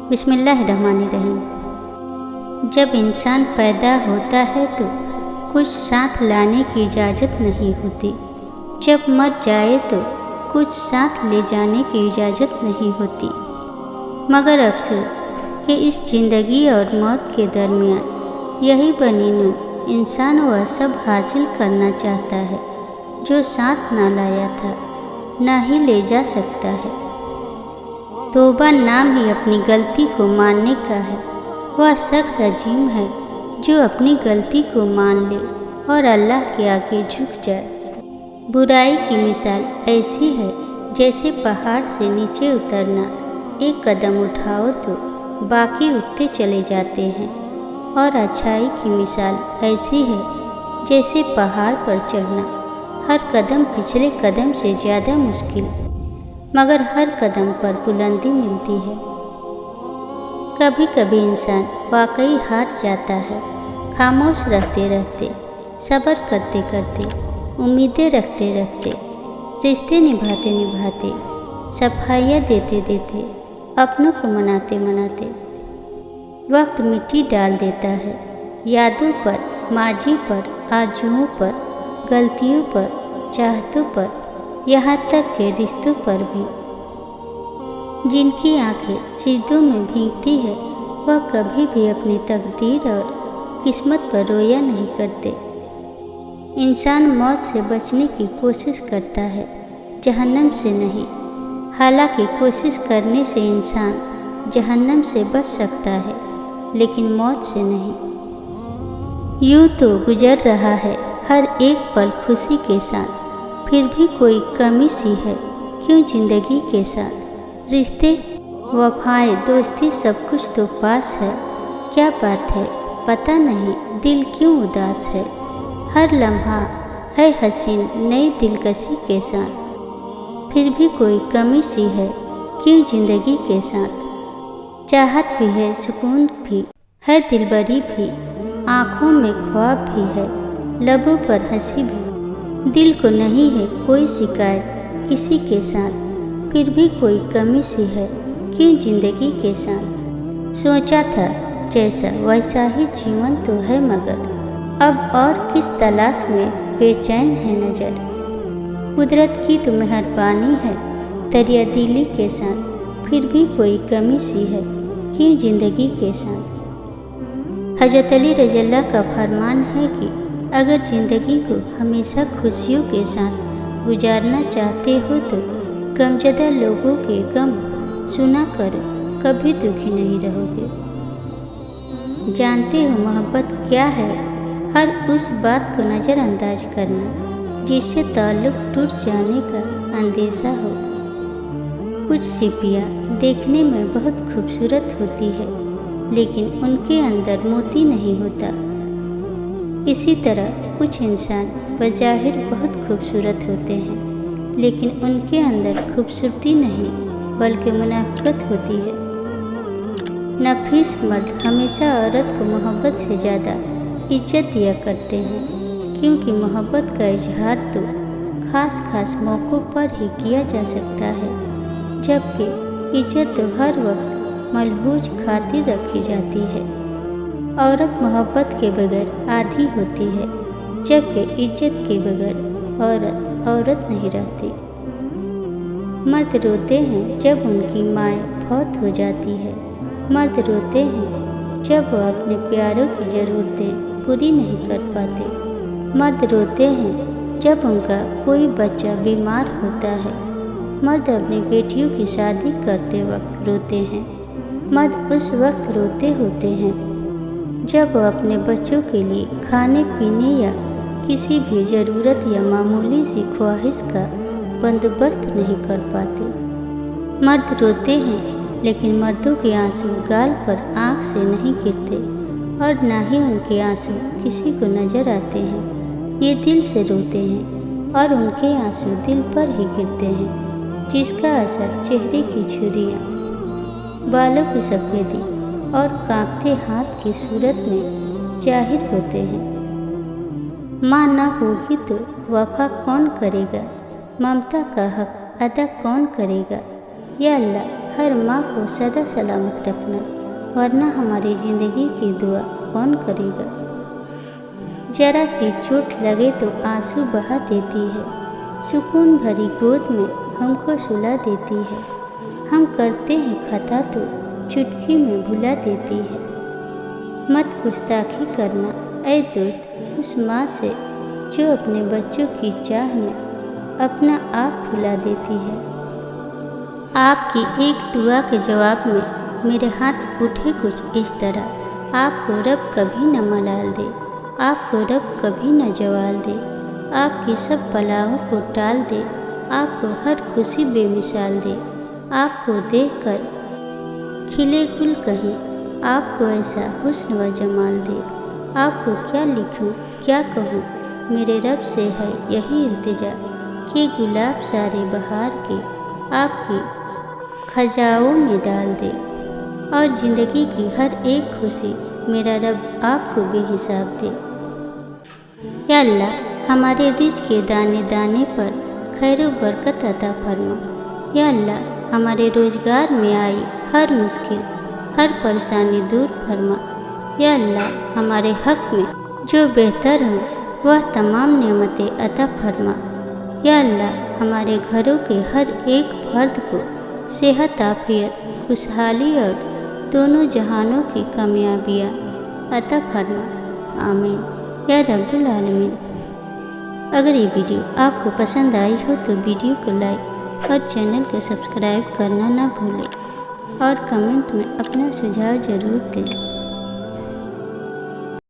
बिस्मिल्लाहिर्रहमानिर्रहीम। जब इंसान पैदा होता है तो कुछ साथ लाने की इजाज़त नहीं होती। जब मर जाए तो कुछ साथ ले जाने की इजाज़त नहीं होती। मगर अफसोस कि इस ज़िंदगी और मौत के दरमियान यही बनीनू इंसान वह सब हासिल करना चाहता है जो साथ ना लाया था, ना ही ले जा सकता है। तौबा नाम ही अपनी गलती को मानने का है। वह शख्स अजीम है जो अपनी गलती को मान ले और अल्लाह के आगे झुक जाए। बुराई की मिसाल ऐसी है जैसे पहाड़ से नीचे उतरना। एक कदम उठाओ तो बाकी उठते चले जाते हैं। और अच्छाई की मिसाल ऐसी है जैसे पहाड़ पर चढ़ना। हर कदम पिछले कदम से ज़्यादा मुश्किल, मगर हर कदम पर बुलंदी मिलती है। कभी कभी इंसान वाकई हार जाता है। खामोश रहते रहते, सब्र करते करते, उम्मीदें रखते रखते, रिश्ते निभाते निभाते, सफाइयाँ देते देते, अपनों को मनाते मनाते वक्त मिट्टी डाल देता है। यादों पर, माजी पर, आरजुओं पर, गलतियों पर, चाहतों पर, यहाँ तक के रिश्तों पर भी। जिनकी आंखें सिजदों में भीगती है वह कभी भी अपनी तकदीर और किस्मत पर रोया नहीं करते। इंसान मौत से बचने की कोशिश करता है, जहन्नम से नहीं। हालांकि कोशिश करने से इंसान जहन्नम से बच सकता है, लेकिन मौत से नहीं। यूँ तो गुजर रहा है हर एक पल खुशी के साथ, फिर भी कोई कमी सी है क्यों जिंदगी के साथ। रिश्ते, वफाएं, दोस्ती सब कुछ तो पास है। क्या बात है पता नहीं दिल क्यों उदास है। हर लम्हा है हसीन नई दिलकशी के साथ, फिर भी कोई कमी सी है क्यों जिंदगी के साथ। चाहत भी है, सुकून भी है, दिलबरी भी, आँखों में ख्वाब भी है, लबों पर हंसी भी। दिल को नहीं है कोई शिकायत किसी के साथ, फिर भी कोई कमी सी है क्यों जिंदगी के साथ। सोचा था जैसा वैसा ही जीवन तो है, मगर अब और किस तलाश में बेचैन है नज़र। कुदरत की तो मेहरबानी है दरिया दिली के साथ, फिर भी कोई कमी सी है क्यों जिंदगी के साथ। हज़रत अली रज़ियल्लाहु का फरमान है कि अगर ज़िंदगी को हमेशा खुशियों के साथ गुजारना चाहते हो तो गमज़दा लोगों के गम सुना करो, कभी दुखी नहीं रहोगे। जानते हो मोहब्बत क्या है? हर उस बात को नज़रअंदाज करना जिससे ताल्लुक़ टूट जाने का अंदेशा हो। कुछ सीपियाँ देखने में बहुत खूबसूरत होती है, लेकिन उनके अंदर मोती नहीं होता। इसी तरह कुछ इंसान बज़ाहिर बहुत खूबसूरत होते हैं, लेकिन उनके अंदर खूबसूरती नहीं बल्कि मुनाफ़िक़त होती है। नफीस मर्द हमेशा औरत को मोहब्बत से ज़्यादा इज्जत दिया करते हैं, क्योंकि मोहब्बत का इजहार तो ख़ास ख़ास मौक़ों पर ही किया जा सकता है, जबकि इज्जत तो हर वक्त मलहूज खातिर रखी जाती है। औरत मोहब्बत के बगैर आधी होती है, जबकि इज्जत के बगैर औरत औरत नहीं रहती। मर्द रोते हैं जब उनकी माएँ फौत हो जाती है। मर्द रोते हैं जब वो अपने प्यारों की ज़रूरतें पूरी नहीं कर पाते। मर्द रोते हैं जब उनका कोई बच्चा बीमार होता है। मर्द अपनी बेटियों की शादी करते वक्त रोते हैं। मर्द उस वक्त रोते होते हैं जब वो अपने बच्चों के लिए खाने पीने या किसी भी ज़रूरत या मामूली सी ख्वाहिश का बंदोबस्त नहीं कर पाते। मर्द रोते हैं, लेकिन मर्दों के आंसू गाल पर आँख से नहीं गिरते और ना ही उनके आंसू किसी को नज़र आते हैं। ये दिल से रोते हैं और उनके आंसू दिल पर ही गिरते हैं, जिसका असर चेहरे की झुर्रियाँ, बालों की सफ़ेदी और कांपते हाथ की सूरत में जाहिर होते हैं। माँ न होगी तो वफ़ा कौन करेगा? ममता का हक अदा कौन करेगा? या अल्लाह, हर माँ को सदा सलामत रखना, वरना हमारी ज़िंदगी की दुआ कौन करेगा। जरा सी चोट लगे तो आंसू बहा देती है, सुकून भरी गोद में हमको सुला देती है। हम करते हैं खता तो चुटकी में भुला देती है। मत गुस्ताखी करना ऐ दोस्त उस माँ से जो अपने बच्चों की चाह में अपना आप भुला देती है। आपकी एक दुआ के जवाब में मेरे हाथ उठे कुछ इस तरह, आपको रब कभी न मलाल दे, आपको रब कभी न जवाल दे, आपकी सब बलाओं को टाल दे, आपको हर खुशी बेमिसाल दे, आपको देखकर खिले गुल कहीं, आपको ऐसा हुस्न व जमाल दे। आपको क्या लिखूं क्या कहूँ, मेरे रब से है यही इल्तिजा कि गुलाब सारे बहार के आपकी खजाओं में डाल दे, और ज़िंदगी की हर एक खुशी मेरा रब आपको बेहिसाब दे। या अल्लाह हमारे रिज़्क़ के दाने दाने पर खैर बरकत अता फरमा। या अल्लाह हमारे रोज़गार में आई हर मुश्किल हर परेशानी दूर फरमा। या अल्लाह हमारे हक़ में जो बेहतर हो वह तमाम नेमतें अता फरमा। या अल्लाह हमारे घरों के हर एक फर्द को सेहत आफियत खुशहाली और दोनों जहानों की कामयाबियाँ अता फरमा। आमीन या रब्बुल आलमीन। अगर ये वीडियो आपको पसंद आई हो तो वीडियो को लाइक और चैनल को सब्सक्राइब करना ना भूलें और कमेंट में अपना सुझाव ज़रूर दें।